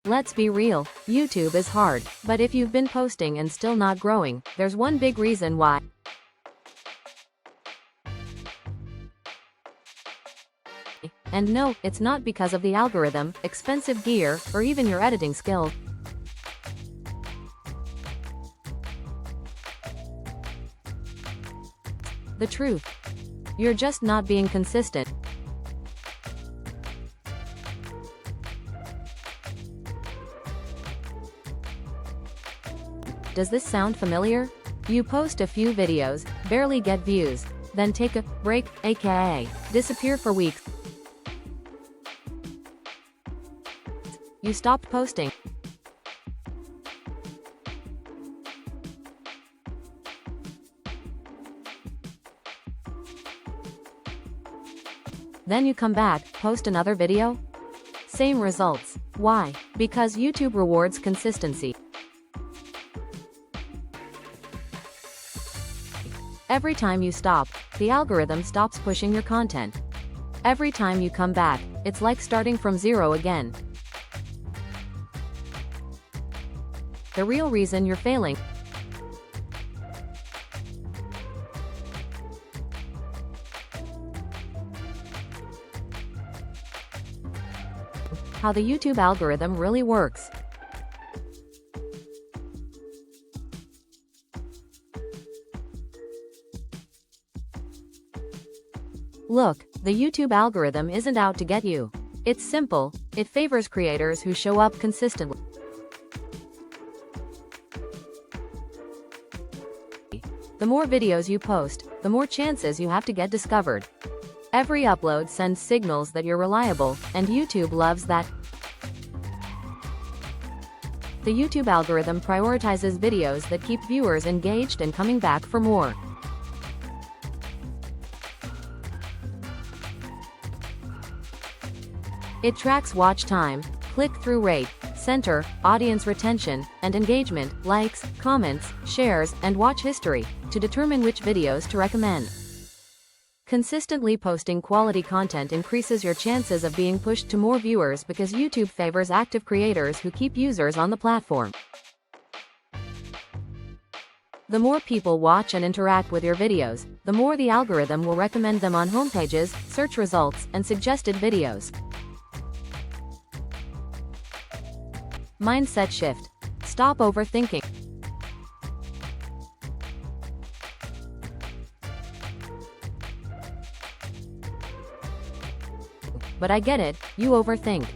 Let's be real, YouTube is hard, but if you've been posting and still not growing, there's one big reason why. And no, it's not because of the algorithm, expensive gear, or even your editing skills. The truth. You're just not being consistent. Does this sound familiar? You post a few videos, barely get views, then take a break, aka disappear for weeks. You stopped posting. Then you come back, post another video? Same results. Why? Because YouTube rewards consistency. Every time you stop, the algorithm stops pushing your content. Every time you come back, it's like starting from zero again. The real reason you're failing. How the YouTube algorithm really works. Look, the YouTube algorithm isn't out to get you. It's simple, it favors creators who show up consistently. The more videos you post, the more chances you have to get discovered. Every upload sends signals that you're reliable, and YouTube loves that. The YouTube algorithm prioritizes videos that keep viewers engaged and coming back for more. It tracks watch time, click-through rate, center, audience retention, and engagement, likes, comments, shares, and watch history, to determine which videos to recommend. Consistently posting quality content increases your chances of being pushed to more viewers because YouTube favors active creators who keep users on the platform. The more people watch and interact with your videos, the more the algorithm will recommend them on homepages, search results, and suggested videos. Mindset shift. Stop overthinking. But I get it, you overthink.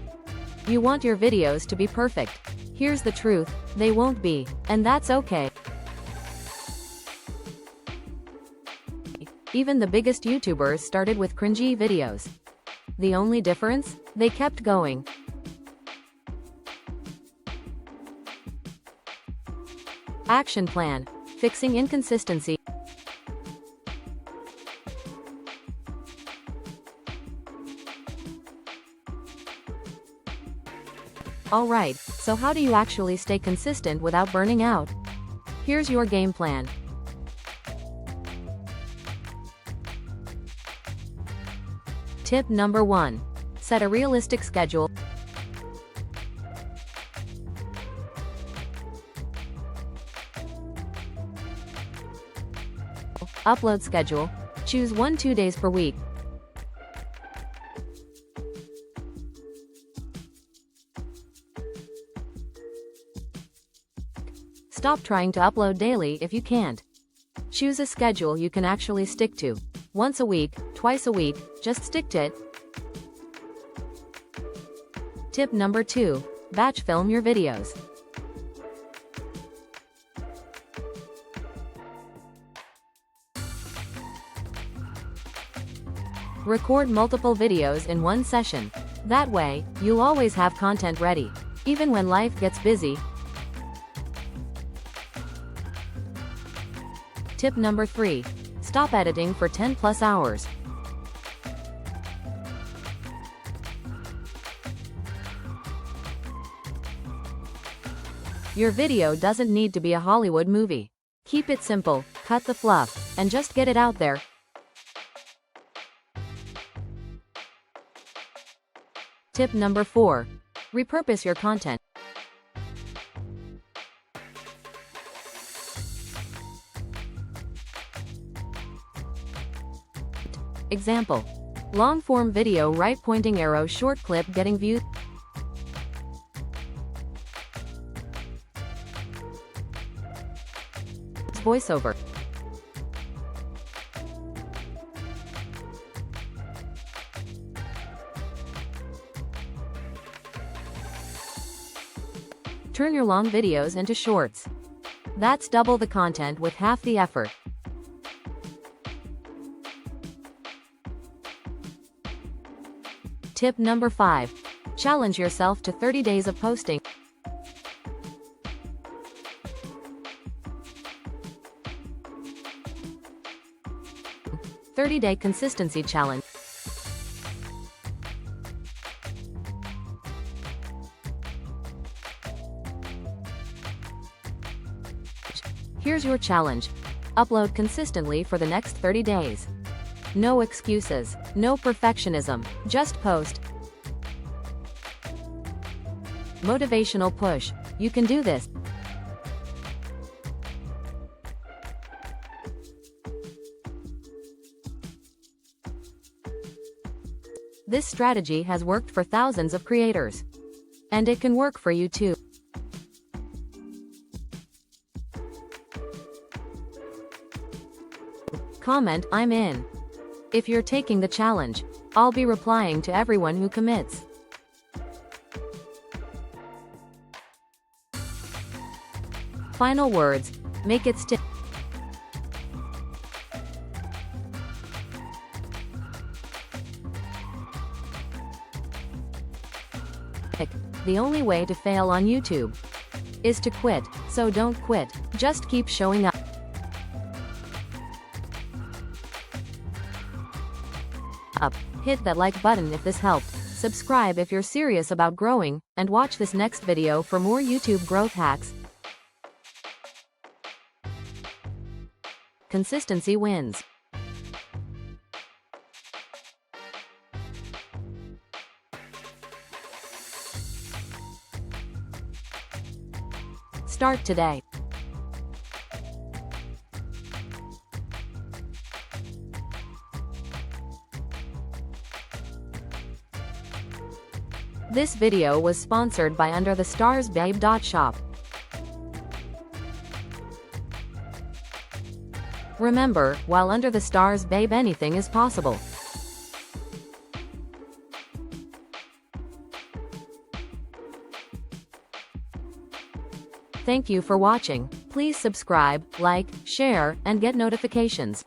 You want your videos to be perfect. Here's the truth, they won't be, and that's okay. Even the biggest YouTubers started with cringy videos. The only difference? They kept going. Action plan. Fixing inconsistency. Alright, so how do you actually stay consistent without burning out? Here's your game plan. Tip number 1. Set a realistic schedule. Upload schedule. Choose 1-2 days per week. Stop trying to upload daily if you can't. Choose a schedule you can actually stick to. Once a week, twice a week, just stick to it. Tip number 2. Batch film your videos. Record multiple videos in one session. That way, you'll always have content ready, even when life gets busy. Tip number 3. Stop editing for 10+ hours. Your video doesn't need to be a Hollywood movie. Keep it simple, cut the fluff, and just get it out there. Tip number 4. Repurpose your content. Example. Long-form video right pointing arrow short clip getting views. Voiceover. Turn your long videos into shorts. That's double the content with half the effort. Tip number 5. Challenge yourself to 30 days of posting. "30-day consistency challenge." Here's your challenge. Upload consistently for the next 30 days. No excuses, no perfectionism, just post. Motivational push. You can do this. This strategy has worked for thousands of creators. And it can work for you too. Comment, "I'm in." If you're taking the challenge, I'll be replying to everyone who commits. Final words. Make it stick. The only way to fail on YouTube is to quit, so don't quit, just keep showing up. Hit that like button if this helped, subscribe if you're serious about growing, and watch this next video for more YouTube growth hacks. Consistency wins. Start today. This video was sponsored by Under the Stars Babe.shop. Remember, while under the stars, babe, anything is possible. Thank you for watching. Please subscribe, like, share, and get notifications.